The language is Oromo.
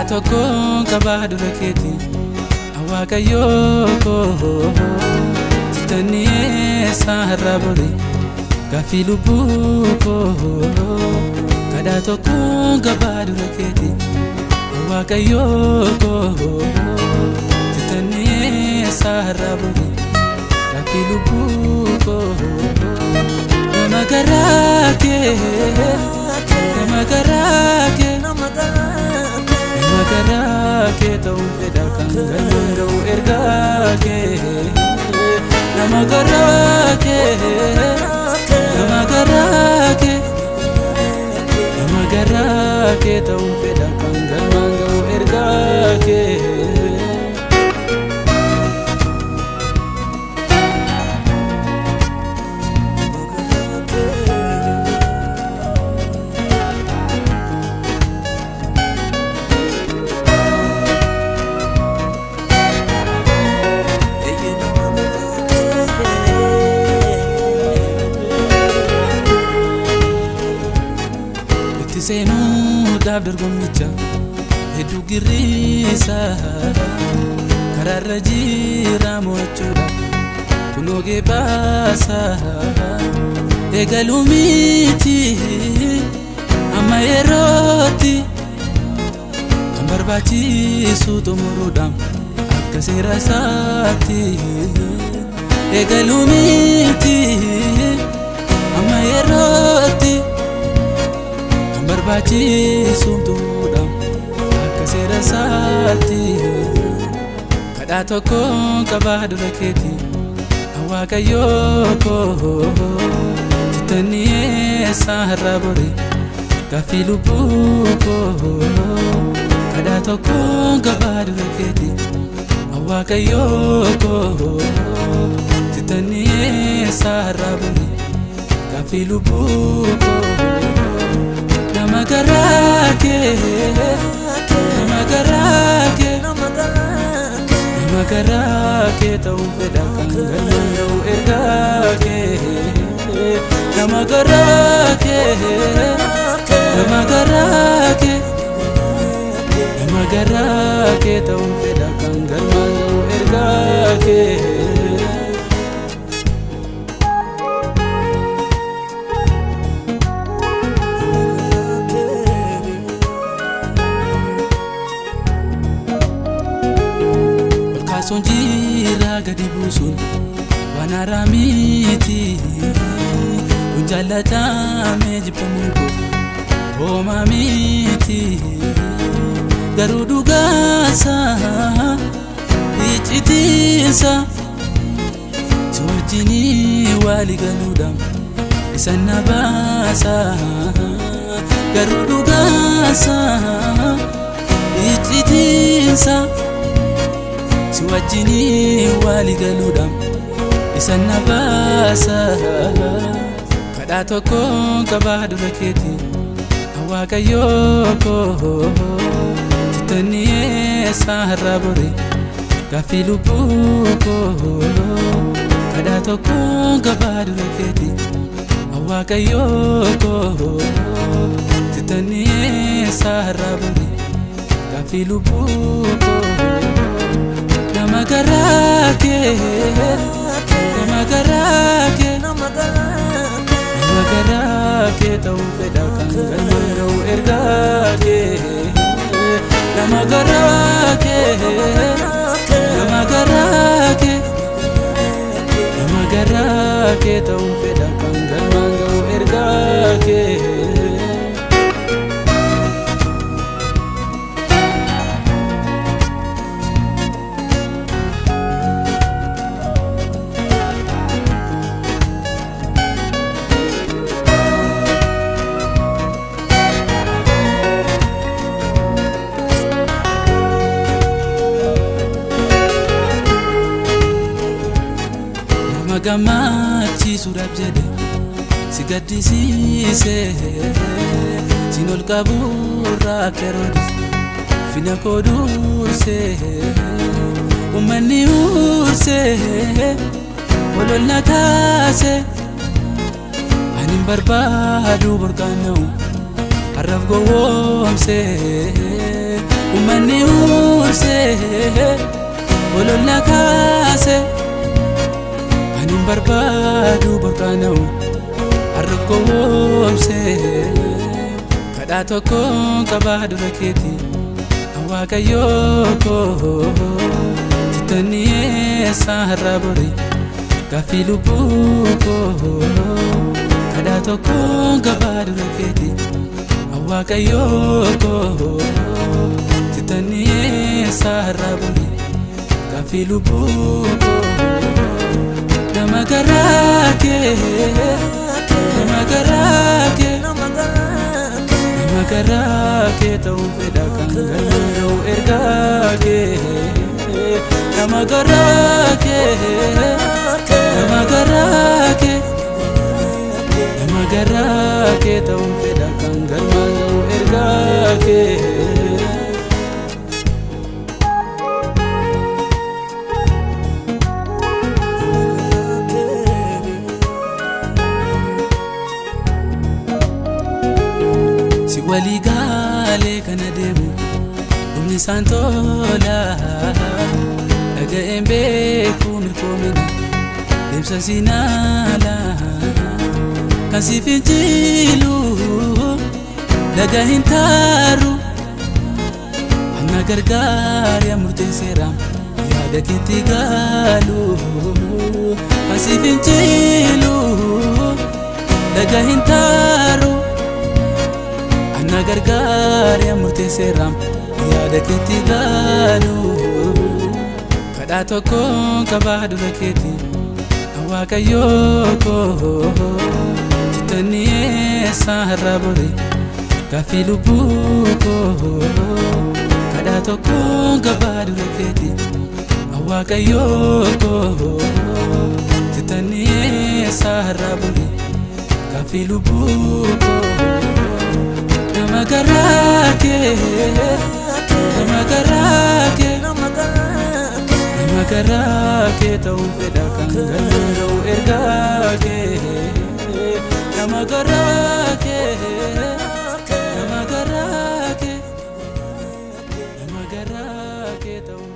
Kadhatoko kabadu raketi awakayoko titani saharabori gafilubuko kadhatoko kabadu raketi awakayoko titani saharabori gafilubuko namagarake namagarake tawfida kangalundu ergake namagarake tawfida kangalundu ergake Senu dabdar gomicha hedu girisa kararraji ramochuda kunoge basa egalumiti amayeroti kambarbachi sutomurudam akasera sati egalumiti amayeroti barbachi sumtuda akasera sati kadhatoko kabadu raketi awakayoko titani saharabori gafilubuko kadhatoko kabadu raketi awakayoko titani saharabori gafilubuko namagarake tawfida kangalundu ergake namagarake tawfida kangalundu ergake sonjira gadi busun wanaramiti unjalata mejipamuko homamiti garudugasa ichitisa sojini waligaludam isanabasa garudugasa ichitisa siwajini waligaludam isanabasa kadhatoko kabadu raketi awakayoko titani saharabori gafilubuko kadhatoko kabadu raketi awakayoko titani saharabori gafilubuko namagarake tawfida kangalundu ergake namagarake tawfida kangalundu ergake Gammachi surab jede sigaddisiise sinol qabura kerodis fina kodurse ummanni urse walolla taase anin barbadu burqaana'u arraf gowwoomse ummanni ursee ololla kaase anin barbaadu burqaana'u har'af gowwoomsee kadhaa tokkoon qabaa dura keetii Waaqayyoo koo sittan dhiyeessaa har'aa borii gaaffii lubbuu koo kadhaa tokkoon qabaa dura keetii Waaqayyoo koo sittan dhiyeessaa har'aa borii gaaffii lubbuu koo nama garaa kee nama garaa kee nama garaa kee ta'uu fedha kan galmada'u ergaa kee nama garaa kee nama garaa kee nama garaa kee ta'uu fedha kan galmada'u ergaa kee walii gaalee kana deemu dhumni isaan tola dhaga'een beekuu mirkoomina deemsa sinaala kan siif hin jiilu laga hin taaru amma gargaari murteesseera yaada keetti gaalu kan siif hin jiilu laga hin taaru na gargaari murteesseera yaada keetti gaalu kadhaa tokkoon qabaa dura keetii Waaqayyoo koo sittan dhiyeessaa har'aa borii gaaffii lubbuu koo kadhaa tokkoon qabaa dura keetii Waaqayyoo koo sittan dhiyeessaa har'aa borii gaaffii lubbuu koo nama garaa kee nama garaa kee nama garaa kee ta'uu fedha kan galmada'u ergaa kee nama garaa kee nama garaa kee nama garaa kee ta'uu